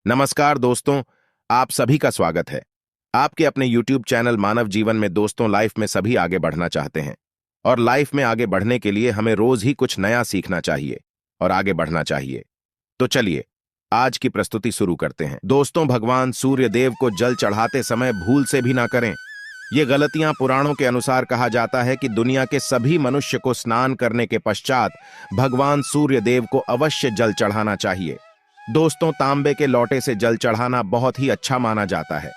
नमस्कार दोस्तों, आप सभी का स्वागत है। आपके अपने YouTube चैनल मानव जीवन में दोस्तों लाइफ में सभी आगे बढ़ना चाहते हैं और लाइफ में आगे बढ़ने के लिए हमें रोज ही कुछ नया सीखना चाहिए और आगे बढ़ना चाहिए। तो चलिए आज की प्रस्तुति शुरू करते हैं। दोस्तों, भगवान सूर्य देव को जल चढ़ाते समय भूल से भी ना करें। ये गलतियां पुराणों के अनुसार कहा जाता है कि दुनिया के सभी मनुष्य को स्नान करने के पश्चात भगवान सूर्य देव को अवश्य जल चढ़ाना चाहिए। दोस्तों, तांबे के लोटे से जल चढ़ाना बहुत ही अच्छा माना जाता है।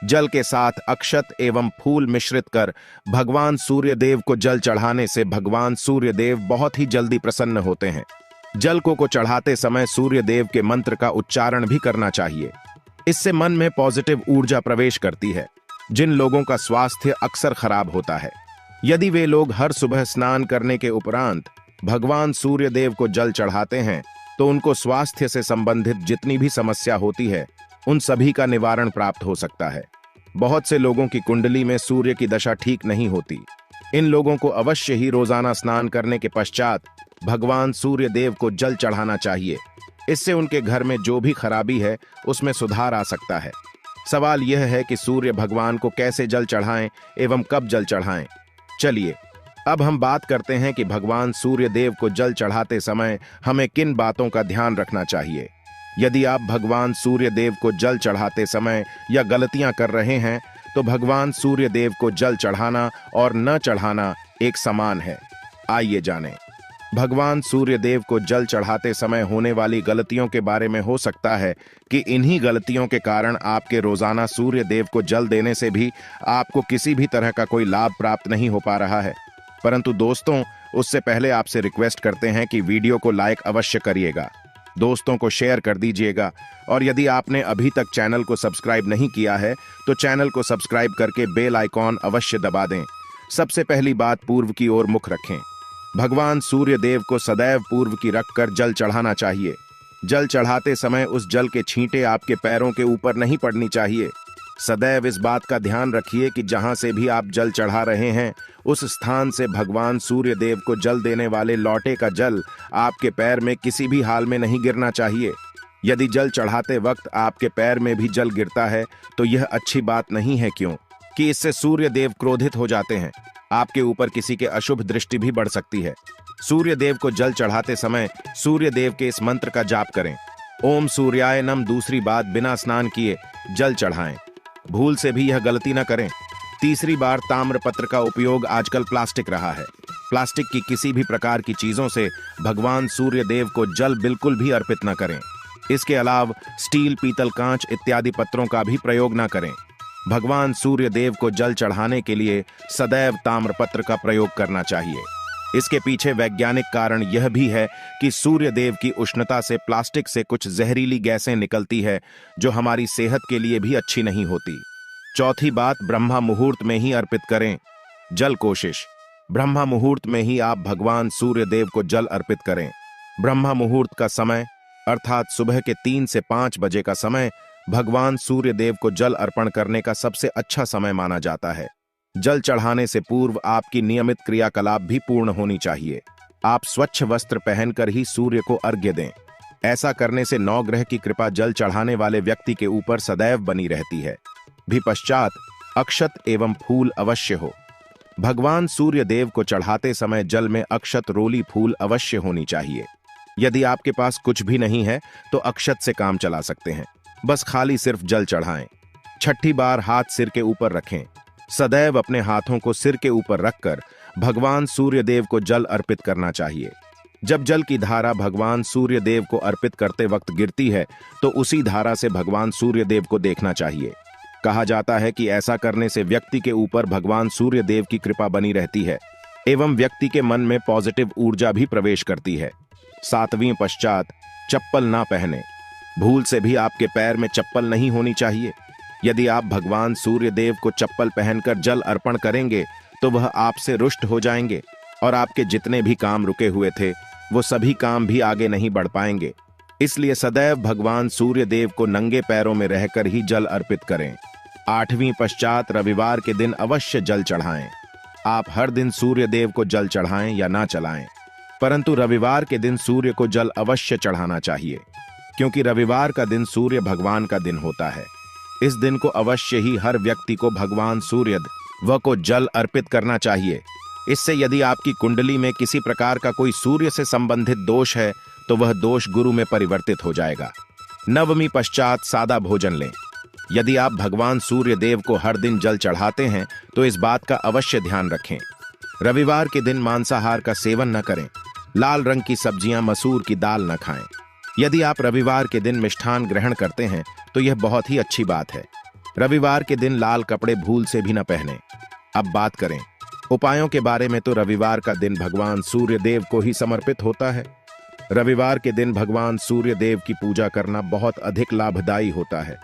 जल के साथ अक्षत एवं फूल मिश्रित कर भगवान सूर्य देव को जल चढ़ाने से भगवान सूर्य देव बहुत ही जल्दी प्रसन्न होते हैं। जल को चढ़ाते समय सूर्य देव के मंत्र का उच्चारण भी करना चाहिए। इससे मन में पॉजिटिव ऊर्जा प्रवेश करती है। जिन लोगों का स्वास्थ्य अक्सर खराब होता है, यदि वे लोग हर सुबह स्नान करने के उपरांत भगवान सूर्य देव को जल चढ़ाते हैं तो उनको स्वास्थ्य से संबंधित जितनी भी समस्या होती है उन सभी का निवारण प्राप्त हो सकता है। बहुत से लोगों की कुंडली में सूर्य की दशा ठीक नहीं होती। इन लोगों को अवश्य ही रोजाना स्नान करने के पश्चात भगवान सूर्य देव को जल चढ़ाना चाहिए। इससे उनके घर में जो भी खराबी है उसमें सुधार आ सकता है। सवाल यह है कि सूर्य भगवान को कैसे जल चढ़ाएं एवं कब जल चढ़ाएं। चलिए अब हम बात करते हैं कि भगवान सूर्य देव को जल चढ़ाते समय हमें किन बातों का ध्यान रखना चाहिए। यदि आप भगवान सूर्य देव को जल चढ़ाते समय या गलतियां कर रहे हैं तो भगवान सूर्य देव को जल चढ़ाना और न चढ़ाना एक समान है। आइए जानें। भगवान सूर्य देव को जल चढ़ाते समय होने वाली गलतियों के बारे में हो सकता है कि इन्हीं गलतियों के कारण आपके रोजाना सूर्य देव को जल देने से भी आपको किसी भी तरह का कोई लाभ प्राप्त नहीं हो पा रहा है। परंतु दोस्तों, उससे पहले आपसे रिक्वेस्ट करते हैं कि वीडियो को लाइक अवश्य करिएगा, दोस्तों को शेयर कर दीजिएगा और यदि आपने अभी तक चैनल को सब्सक्राइब नहीं किया है तो चैनल को सब्सक्राइब करके बेल आइकॉन अवश्य दबा दें। सबसे पहली बात, पूर्व की ओर मुख रखें। भगवान सूर्य देव को सदैव पूर्व की रखकर जल चढ़ाना चाहिए। जल चढ़ाते समय उस जल के छींटे आपके पैरों के ऊपर नहीं पड़नी चाहिए। सदैव इस बात का ध्यान रखिए कि जहां से भी आप जल चढ़ा रहे हैं उस स्थान से भगवान सूर्य देव को जल देने वाले लोटे का जल आपके पैर में किसी भी हाल में नहीं गिरना चाहिए। यदि जल चढ़ाते वक्त आपके पैर में भी जल गिरता है तो यह अच्छी बात नहीं है, क्यों कि इससे सूर्य देव क्रोधित हो जाते हैं। आपके ऊपर किसी के अशुभ दृष्टि भी बढ़ सकती है। सूर्य देव को जल चढ़ाते समय सूर्य देव के इस मंत्र का जाप करें, ओम सूर्याय नमः। दूसरी बात, बिना स्नान किए जल चढ़ाएं। भूल से भी यह गलती न करें। तीसरी बार, ताम्रपत्र का उपयोग आजकल प्लास्टिक रहा है। प्लास्टिक की किसी भी प्रकार की चीजों से भगवान सूर्य देव को जल बिल्कुल भी अर्पित न करें। इसके अलावा स्टील, पीतल, कांच इत्यादि पत्रों का भी प्रयोग न करें। भगवान सूर्य देव को जल चढ़ाने के लिए सदैव ताम्रपत्र का प्रयोग करना चाहिए। इसके पीछे वैज्ञानिक कारण यह भी है कि सूर्य देव की उष्णता से प्लास्टिक से कुछ जहरीली गैसें निकलती है जो हमारी सेहत के लिए भी अच्छी नहीं होती। चौथी बात, ब्रह्मा मुहूर्त में ही अर्पित करें जल। कोशिश ब्रह्मा मुहूर्त में ही आप भगवान सूर्य देव को जल अर्पित करें। ब्रह्मा मुहूर्त का समय अर्थात सुबह के 3 से 5 बजे का समय भगवान सूर्य देव को जल अर्पण करने का सबसे अच्छा समय माना जाता है। जल चढ़ाने से पूर्व आपकी नियमित क्रियाकलाप भी पूर्ण होनी चाहिए। आप स्वच्छ वस्त्र पहनकर ही सूर्य को अर्घ्य दें। ऐसा करने से नवग्रह की कृपा जल चढ़ाने वाले व्यक्ति के ऊपर सदैव बनी रहती है। भी पश्चात अक्षत एवं फूल अवश्य हो। भगवान सूर्य देव को चढ़ाते समय जल में अक्षत, रोली, फूल अवश्य होनी चाहिए। यदि आपके पास कुछ भी नहीं है तो अक्षत से काम चला सकते हैं। बस खाली सिर्फ जल चढ़ाएं। छठी बार, हाथ सिर के ऊपर रखें। सदैव अपने हाथों को सिर के ऊपर रखकर भगवान सूर्य देव को जल अर्पित करना चाहिए। जब जल की धारा भगवान सूर्य देव को अर्पित करते वक्त गिरती है तो उसी धारा से भगवान सूर्य देव को देखना चाहिए। कहा जाता है कि ऐसा करने से व्यक्ति के ऊपर भगवान सूर्य देव की कृपा बनी रहती है एवं व्यक्ति के मन में पॉजिटिव ऊर्जा भी प्रवेश करती है। 7वीं पश्चात, चप्पल ना पहने। भूल से भी आपके पैर में चप्पल नहीं होनी चाहिए। यदि आप भगवान सूर्य देव को चप्पल पहनकर जल अर्पण करेंगे तो वह आपसे रुष्ट हो जाएंगे और आपके जितने भी काम रुके हुए थे वो सभी काम भी आगे नहीं बढ़ पाएंगे। इसलिए सदैव भगवान सूर्य देव को नंगे पैरों में रहकर ही जल अर्पित करें। 8वीं पश्चात, रविवार के दिन अवश्य जल चढ़ाएं। आप हर दिन सूर्य देव को जल चढ़ाएं या ना चढ़ाएं, परंतु रविवार के दिन सूर्य को जल अवश्य चढ़ाना चाहिए। क्योंकि रविवार का दिन सूर्य भगवान का दिन होता है। इस दिन को अवश्य ही हर व्यक्ति को भगवान सूर्य व को जल अर्पित करना चाहिए। इससे यदि आपकी कुंडली में किसी प्रकार का कोई सूर्य से संबंधित दोष है तो वह दोष गुरु में परिवर्तित हो जाएगा। नवमी पश्चात सादा भोजन लें। यदि आप भगवान सूर्य देव को हर दिन जल चढ़ाते हैं तो इस बात का अवश्य ध्यान रखें। रविवार के दिन मांसाहार का सेवन न करें। लाल रंग की सब्जियां, मसूर की दाल न खाएं। यदि आप रविवार के दिन मिष्ठान ग्रहण करते हैं तो यह बहुत ही अच्छी बात है। रविवार के दिन लाल कपड़े भूल से भी न पहनें। अब बात करें उपायों के बारे में, तो रविवार का दिन भगवान सूर्य देव को ही समर्पित होता है। रविवार के दिन भगवान सूर्य देव की पूजा करना बहुत अधिक लाभदायी होता है।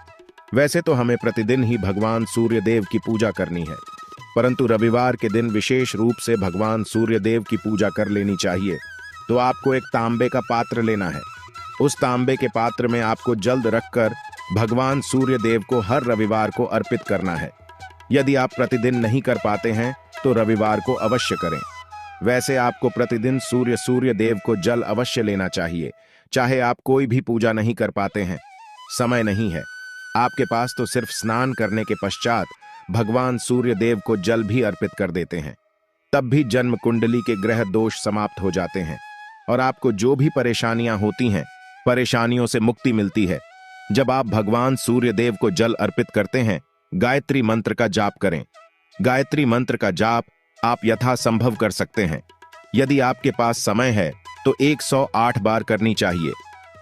वैसे तो हमें प्रतिदिन ही भगवान सूर्य देव की पूजा करनी है, परंतु रविवार के दिन विशेष रूप से भगवान सूर्य देव की पूजा कर लेनी चाहिए। तो आपको एक तांबे का पात्र लेना है। उस तांबे के पात्र में आपको जल रखकर भगवान सूर्य देव को हर रविवार को अर्पित करना है। यदि आप प्रतिदिन नहीं कर पाते हैं तो रविवार को अवश्य करें। वैसे आपको प्रतिदिन सूर्य देव को जल अवश्य लेना चाहिए, चाहे आप कोई भी पूजा नहीं कर पाते हैं, समय नहीं है आपके पास, तो सिर्फ स्नान करने के पश्चात भगवान सूर्य देव को जल भी अर्पित कर देते हैं। तब भी जन्म कुंडली के ग्रह दोष समाप्त हो जाते हैं और आपको जो भी परेशानियां होती हैं, परेशानियों से मुक्ति मिलती है। जब आप भगवान सूर्य देव को जल अर्पित करते हैं, गायत्री मंत्र का जाप करें। गायत्री मंत्र का जाप आप यथासंभव कर सकते हैं। यदि आपके पास समय है तो 108 बार करनी चाहिए,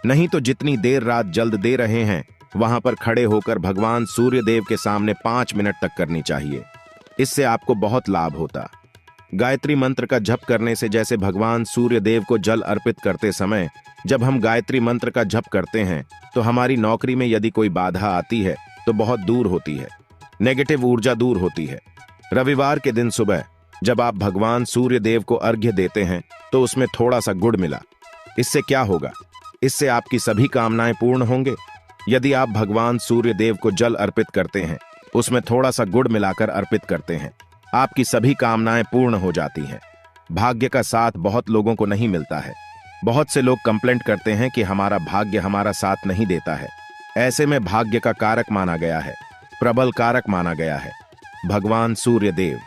नहीं तो जितनी देर रात जल्द दे रहे हैं वहां पर खड़े होकर भगवान सूर्य देव के सामने 5 मिनट तक करनी चाहिए। इससे आपको बहुत लाभ होता। गायत्री मंत्र का जप करने से, जैसे भगवान सूर्य देव को जल अर्पित करते समय जब हम गायत्री मंत्र का जप करते हैं तो हमारी नौकरी में यदि कोई बाधा आती है तो बहुत दूर होती है, नेगेटिव ऊर्जा दूर होती है। रविवार के दिन सुबह जब आप भगवान सूर्य देव को अर्घ्य देते हैं तो उसमें थोड़ा सा गुड़ मिला। इससे क्या होगा? इससे आपकी सभी कामनाएं पूर्ण होंगे। यदि आप भगवान सूर्य देव को जल अर्पित करते हैं, उसमें थोड़ा सा गुड़ मिलाकर अर्पित करते हैं, आपकी सभी कामनाएं पूर्ण हो जाती हैं। भाग्य का साथ बहुत लोगों को नहीं मिलता है। बहुत से लोग कंप्लेंट करते हैं कि हमारा भाग्य हमारा साथ नहीं देता है। ऐसे में भाग्य का कारक माना गया है, प्रबल कारक माना गया है भगवान सूर्य देव।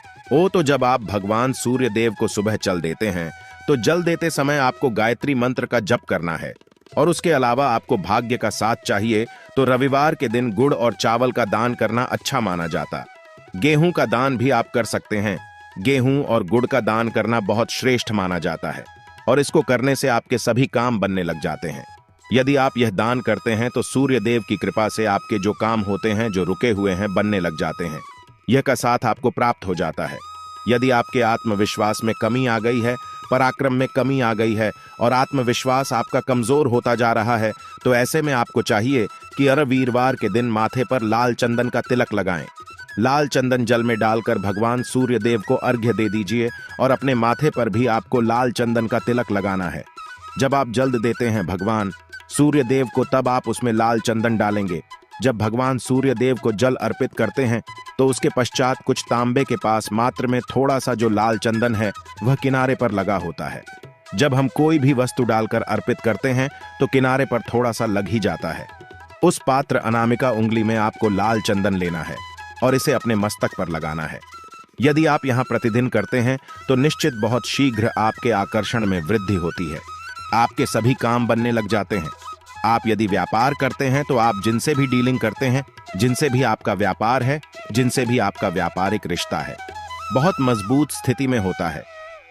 तो जब आप भगवान सूर्य देव को सुबह जल देते हैं तो जल देते समय आपको गायत्री मंत्र का जप करना है, और उसके अलावा आपको भाग्य का साथ चाहिए तो रविवार के दिन गुड़ और चावल का दान करना अच्छा माना जाता। गेहूं का दान भी आप कर सकते हैं। गेहूं और गुड़ का दान करना बहुत श्रेष्ठ माना जाता है और इसको करने से आपके सभी काम बनने लग जाते हैं। यदि आप यह दान करते हैं तो सूर्य देव की कृपा से आपके जो काम होते हैं, जो रुके हुए हैं, बनने लग जाते हैं। यह का साथ आपको प्राप्त हो जाता है। यदि आपके आत्मविश्वास में कमी आ गई है, पराक्रम में कमी आ गई है और आत्मविश्वास आपका कमजोर होता जा रहा है, तो ऐसे में आपको चाहिए कि हर वीरवार के दिन माथे पर लाल चंदन का तिलक लगाएं। लाल चंदन जल में डालकर भगवान सूर्य देव को अर्घ्य दे दीजिए और अपने माथे पर भी आपको लाल चंदन का तिलक लगाना है। जब आप जल्द देते हैं भगवान सूर्य देव को, तब आप उसमें लाल चंदन डालेंगे। जब भगवान सूर्य देव को जल अर्पित करते हैं तो उसके पश्चात कुछ तांबे के पास मात्र में थोड़ा सा जो लाल चंदन है वह किनारे पर लगा होता है। जब हम कोई भी वस्तु डालकर अर्पित करते हैं तो किनारे पर थोड़ा सा लग ही जाता है। उस पात्र अनामिका उंगली में आपको लाल चंदन लेना है और इसे अपने मस्तक पर लगाना है। यदि आप यहाँ प्रतिदिन करते हैं तो निश्चित बहुत शीघ्र आपके आकर्षण में वृद्धि होती है। आपके सभी काम बनने लग जाते हैं। आप यदि व्यापार करते हैं तो आप जिनसे भी डीलिंग करते हैं, जिनसे भी आपका व्यापार है, जिनसे भी आपका व्यापारिक रिश्ता है, बहुत मजबूत स्थिति में होता है।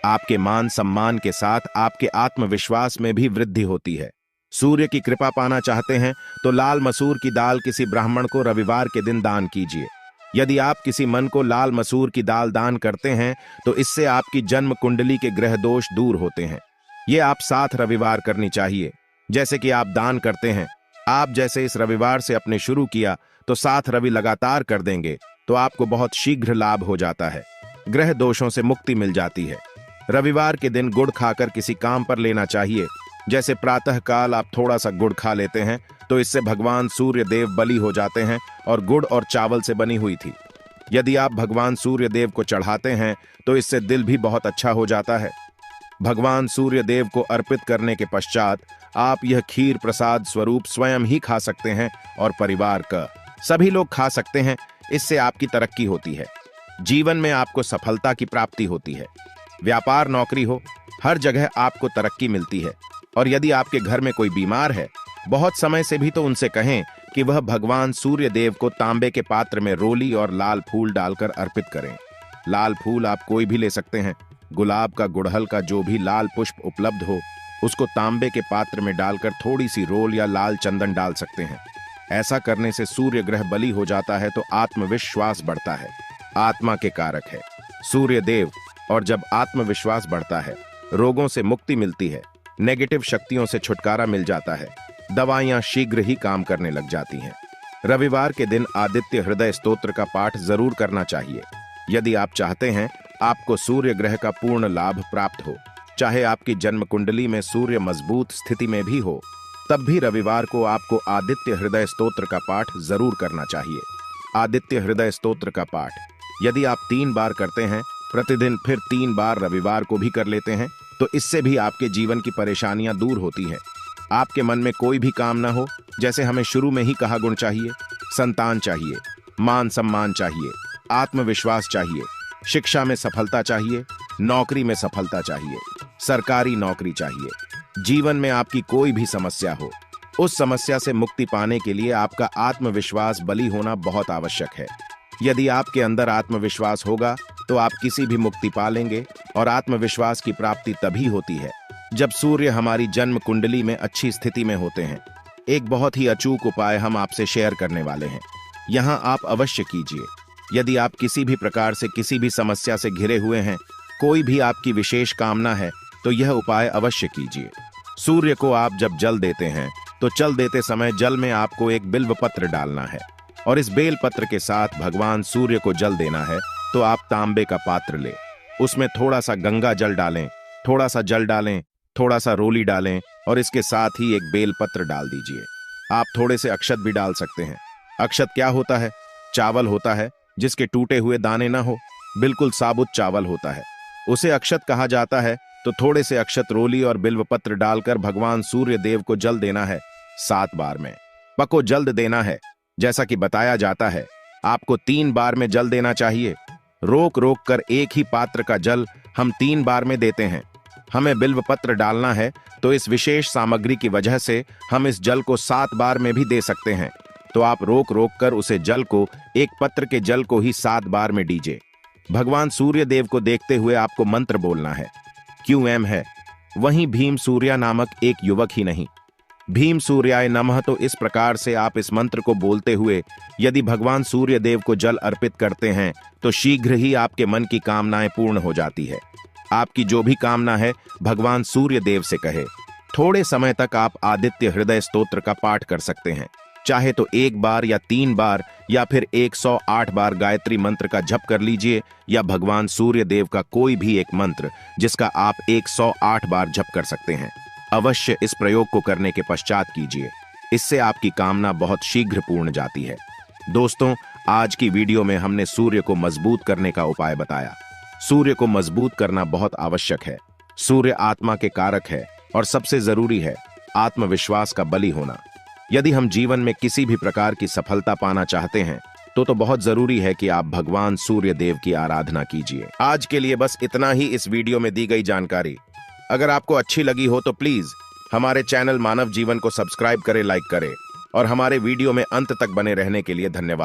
आपके मान सम्मान के साथ आपके आत्मविश्वास में भी वृद्धि होती है। सूर्य की कृपा पाना चाहते हैं तो लाल मसूर की दाल किसी ब्राह्मण को रविवार के दिन दान कीजिए। यदि आप किसी मन को लाल मसूर की दाल दान करते हैं तो इससे आपकी जन्म कुंडली के ग्रह दोष दूर होते हैं। ये आप 7 रविवार करनी चाहिए। जैसे कि आप दान करते हैं, आप जैसे इस रविवार से अपने शुरू किया तो 7 रवि लगातार कर देंगे तो आपको बहुत शीघ्र लाभ हो जाता है। ग्रह दोषों से मुक्ति मिल जाती है। रविवार के दिन गुड़ खाकर किसी काम पर लेना चाहिए। जैसे प्रातः काल आप थोड़ा सा गुड़ खा लेते हैं तो इससे भगवान सूर्य देव बलि हो जाते हैं और गुड़ और चावल से बनी हुई थी। यदि आप भगवान सूर्य देव को चढ़ाते हैं तो इससे दिल भी बहुत अच्छा हो जाता है। भगवान सूर्य देव को अर्पित करने के पश्चात आप यह खीर प्रसाद स्वरूप स्वयं ही खा सकते हैं और परिवार का सभी लोग खा सकते हैं। इससे आपकी तरक्की होती है, जीवन में आपको सफलता की प्राप्ति होती है। व्यापार नौकरी हो, हर जगह आपको तरक्की मिलती है। और यदि आपके घर में कोई बीमार है बहुत समय से भी, तो उनसे कहें कि वह भगवान सूर्य देव को तांबे के पात्र में रोली और लाल फूल डालकर अर्पित करें। लाल फूल आप कोई भी ले सकते हैं। गुलाब का, गुड़हल का, जो भी लाल पुष्प उपलब्ध हो उसको तांबे के पात्र में डालकर थोड़ी सी रोल या लाल चंदन डाल सकते हैं। ऐसा करने से सूर्य ग्रह बली हो जाता है तो आत्मविश्वास बढ़ता है। आत्मा के कारक है सूर्य देव, और जब आत्मविश्वास बढ़ता है रोगों से मुक्ति मिलती है, नेगेटिव शक्तियों से छुटकारा मिल जाता है, दवाइयां शीघ्र ही काम करने लग जाती हैं। रविवार के दिन आदित्य हृदय स्तोत्र का पाठ जरूर करना चाहिए। यदि आप चाहते हैं आपको सूर्य ग्रह का पूर्ण लाभ प्राप्त हो, चाहे आपकी जन्म कुंडली में सूर्य मजबूत स्थिति में भी हो, तब भी रविवार को आपको आदित्य हृदय स्तोत्र का पाठ जरूर करना चाहिए। आदित्य हृदय स्तोत्र का पाठ यदि आप 3 बार करते हैं प्रतिदिन, फिर 3 बार रविवार को भी कर लेते हैं, तो इससे भी आपके जीवन की परेशानियां दूर होती हैं। आपके मन में कोई भी काम ना हो, जैसे हमें शुरू में ही कहा, गुण चाहिए, संतान चाहिए, मान सम्मान चाहिए, आत्मविश्वास चाहिए, शिक्षा में सफलता चाहिए, नौकरी में सफलता चाहिए, सरकारी नौकरी चाहिए, जीवन में आपकी कोई भी समस्या हो, उस समस्या से मुक्ति पाने के लिए आपका आत्मविश्वास बली होना बहुत आवश्यक है। यदि आपके अंदर आत्मविश्वास होगा तो आप किसी भी मुक्ति पालेंगे। और आत्मविश्वास की प्राप्ति तभी होती है जब सूर्य हमारी जन्म कुंडली में अच्छी स्थिति में होते हैं। एक बहुत ही अचूक उपाय हम आपसे शेयर करने वाले हैं, यहां आप अवश्य कीजिए। यदि आप किसी भी प्रकार से किसी भी समस्या से घिरे हुए हैं, कोई भी आपकी विशेष कामना है, तो यह उपाय अवश्य कीजिए। सूर्य को आप जब जल देते हैं तो जल देते समय जल में आपको एक बिल्व पत्र डालना है और इस बेल पत्र के साथ भगवान सूर्य को जल देना है। तो आप तांबे का पात्र ले, उसमें थोड़ा सा गंगा जल डालें, थोड़ा सा जल डालें, थोड़ा सा रोली डालें और इसके साथ ही एक बेल पत्र डाल दीजिए। आप थोड़े से अक्षत भी डाल सकते हैं। अक्षत क्या होता है? चावल होता है जिसके टूटे हुए दाने ना हो, बिल्कुल साबुत चावल होता है, उसे अक्षत कहा जाता है। तो थोड़े से अक्षत, रोली और बिल्व पत्र डालकर भगवान सूर्य देव को जल देना है 7 बार में। पको जल्द देना है, जैसा कि बताया जाता है आपको 3 बार में जल देना चाहिए। रोक रोक कर एक ही पात्र का जल हम 3 बार में देते हैं। हमें बिल्व पत्र डालना है, तो इस विशेष सामग्री की वजह से हम इस जल को 7 बार में भी दे सकते हैं। तो आप रोक रोक कर उसे जल को, एक पत्र के जल को ही 7 बार में दीजिए। भगवान सूर्य देव को देखते हुए आपको मंत्र बोलना है। QM है, वहीं भीम सूर्या नामक एक युवक ही नहीं, भीम सूर्याय नमः। तो इस प्रकार से आप इस मंत्र को बोलते हुए यदि भगवान सूर्य देव को जल अर्पित करते हैं तो शीघ्र ही आपके मन की कामनाएं पूर्ण हो जाती है। आपकी जो भी कामना है भगवान सूर्य देव से कहे। थोड़े समय तक आप आदित्य हृदय स्तोत्र का पाठ कर सकते हैं, चाहे तो 1 बार या 3 बार या फिर 108 बार गायत्री मंत्र का जप कर लीजिए, या भगवान सूर्य देव का कोई भी एक मंत्र जिसका आप 108 बार जप कर सकते हैं। अवश्य इस प्रयोग को करने के पश्चात कीजिए, इससे आपकी कामना बहुत शीघ्र पूर्ण जाती है। दोस्तों, आज की वीडियो में हमने सूर्य को मजबूत करने का उपाय बताया। सूर्य को मजबूत करना बहुत आवश्यक है। सूर्य आत्मा के कारक है और सबसे जरूरी है आत्मविश्वास का बली होना। यदि हम जीवन में किसी भी प्रकार की सफलता पाना चाहते हैं तो बहुत जरूरी है कि आप भगवान सूर्य देव की आराधना कीजिए। आज के लिए बस इतना ही इस वीडियो में दी गई जानकारी। अगर आपको अच्छी लगी हो तो प्लीज हमारे चैनल मानव जीवन को सब्सक्राइब करें, लाइक करें और हमारे वीडियो में अंत तक बने रहने के लिए धन्यवाद।